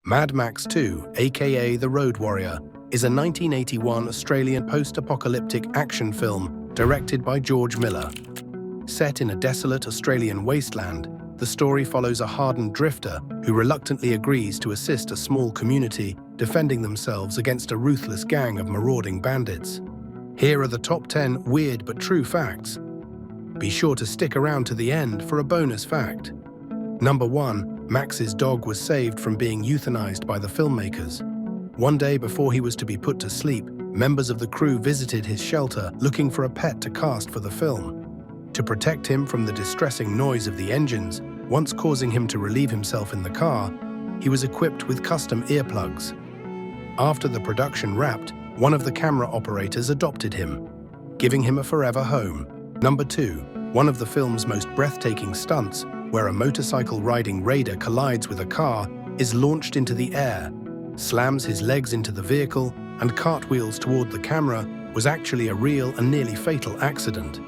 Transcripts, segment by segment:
Mad Max 2, aka The Road Warrior, is a 1981 Australian post-apocalyptic action film directed by George Miller. Set in a desolate Australian wasteland, the story follows a hardened drifter who reluctantly agrees to assist a small community defending themselves against a ruthless gang of marauding bandits. Here are the top 10 weird but true facts. Be sure to stick around to the end for a bonus fact. Number 1. Max's dog was saved from being euthanized by the filmmakers. One day before he was to be put to sleep, members of the crew visited his shelter looking for a pet to cast for the film. To protect him from the distressing noise of the engines, once causing him to relieve himself in the car, he was equipped with custom earplugs. After the production wrapped, one of the camera operators adopted him, giving him a forever home. Number 2. One of the film's most breathtaking stunts, where a motorcycle-riding raider collides with a car, is launched into the air, slams his legs into the vehicle, and cartwheels toward the camera, was actually a real and nearly fatal accident.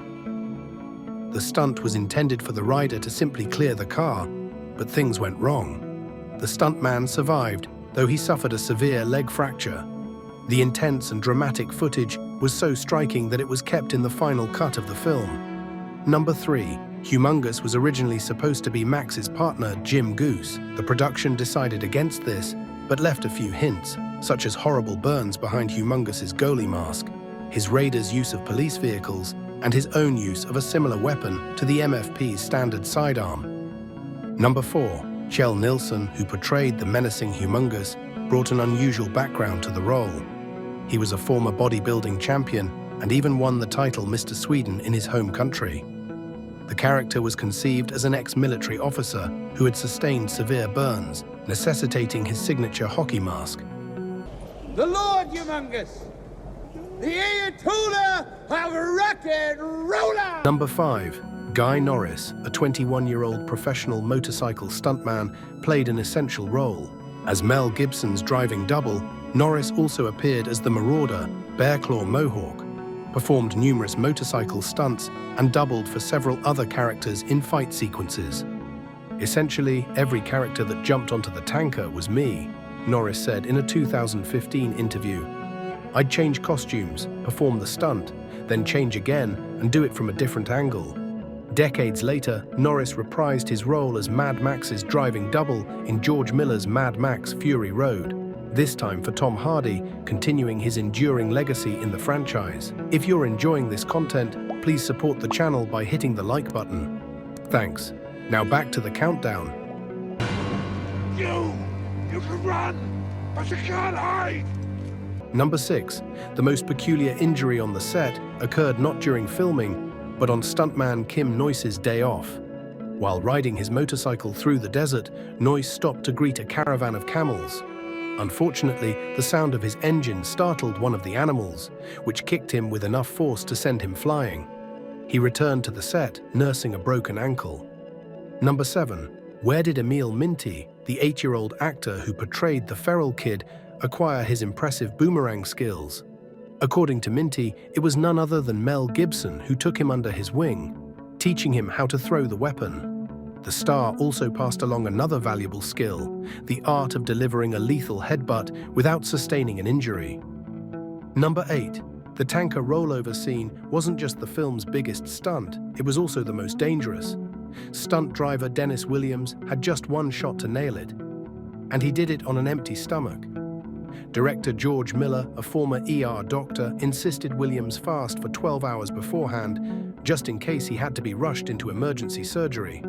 The stunt was intended for the rider to simply clear the car, but things went wrong. The stuntman survived, though he suffered a severe leg fracture. The intense and dramatic footage was so striking that it was kept in the final cut of the film. Number 3. Humungus was originally supposed to be Max's partner, Jim Goose. The production decided against this, but left a few hints, such as horrible burns behind Humungus's goalie mask, his raider's use of police vehicles, and his own use of a similar weapon to the MFP's standard sidearm. Number 4. Kjell Nilsson, who portrayed the menacing Humungus, brought an unusual background to the role. He was a former bodybuilding champion and even won the title Mr. Sweden in his home country. The character was conceived as an ex-military officer who had sustained severe burns, necessitating his signature hockey mask. The Lord Humungus, the Ayatollah of rock and roller! Number 5. Guy Norris, a 21-year-old professional motorcycle stuntman, played an essential role. As Mel Gibson's driving double, Norris also appeared as the marauder, Bearclaw Mohawk, performed numerous motorcycle stunts, and doubled for several other characters in fight sequences. Essentially, every character that jumped onto the tanker was me, Norris said in a 2015 interview. I'd change costumes, perform the stunt, then change again and do it from a different angle. Decades later, Norris reprised his role as Mad Max's driving double in George Miller's Mad Max Fury Road, this time for Tom Hardy, continuing his enduring legacy in the franchise. If you're enjoying this content, please support the channel by hitting the like button. Thanks. Now back to the countdown. You can run, but you can't hide! Number 6. The most peculiar injury on the set occurred not during filming, but on stuntman Kim Noyce's day off. While riding his motorcycle through the desert, Noyce stopped to greet a caravan of camels. Unfortunately, the sound of his engine startled one of the animals, which kicked him with enough force to send him flying. He returned to the set, nursing a broken ankle. Number 7. Where did Emil Minty, the 8-year-old actor who portrayed the feral kid, acquire his impressive boomerang skills? According to Minty, it was none other than Mel Gibson who took him under his wing, teaching him how to throw the weapon. The star also passed along another valuable skill, the art of delivering a lethal headbutt without sustaining an injury. Number 8. The tanker rollover scene wasn't just the film's biggest stunt, it was also the most dangerous. Stunt driver Dennis Williams had just one shot to nail it, and he did it on an empty stomach. Director George Miller, a former ER doctor, insisted Williams fast for 12 hours beforehand, just in case he had to be rushed into emergency surgery.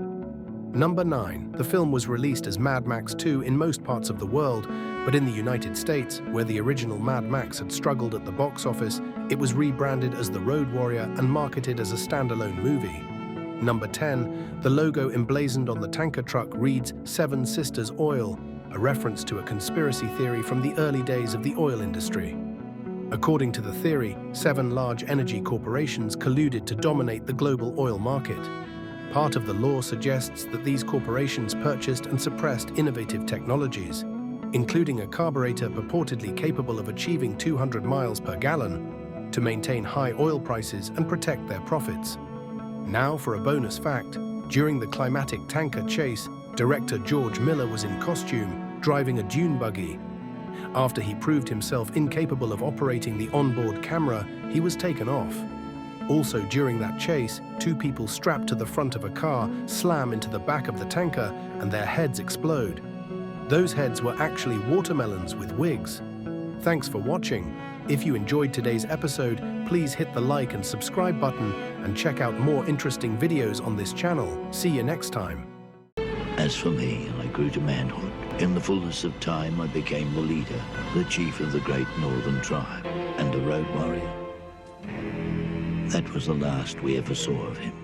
Number 9. The film was released as Mad Max 2 in most parts of the world, but in the United States, where the original Mad Max had struggled at the box office, it was rebranded as The Road Warrior and marketed as a standalone movie. Number 10. The logo emblazoned on the tanker truck reads Seven Sisters Oil, a reference to a conspiracy theory from the early days of the oil industry. According to the theory, 7 large energy corporations colluded to dominate the global oil market. Part of the lore suggests that these corporations purchased and suppressed innovative technologies, including a carburetor purportedly capable of achieving 200 miles per gallon, to maintain high oil prices and protect their profits. Now for a bonus fact, during the climatic tanker chase, director George Miller was in costume, driving a dune buggy. After he proved himself incapable of operating the onboard camera, he was taken off. Also, during that chase, 2 people strapped to the front of a car slam into the back of the tanker and their heads explode. Those heads were actually watermelons with wigs. Thanks for watching. If you enjoyed today's episode, please hit the like and subscribe button and check out more interesting videos on this channel. See you next time. As for me, I grew to manhood. In the fullness of time, I became the leader, the chief of the great northern tribe, and a road warrior. That was the last we ever saw of him.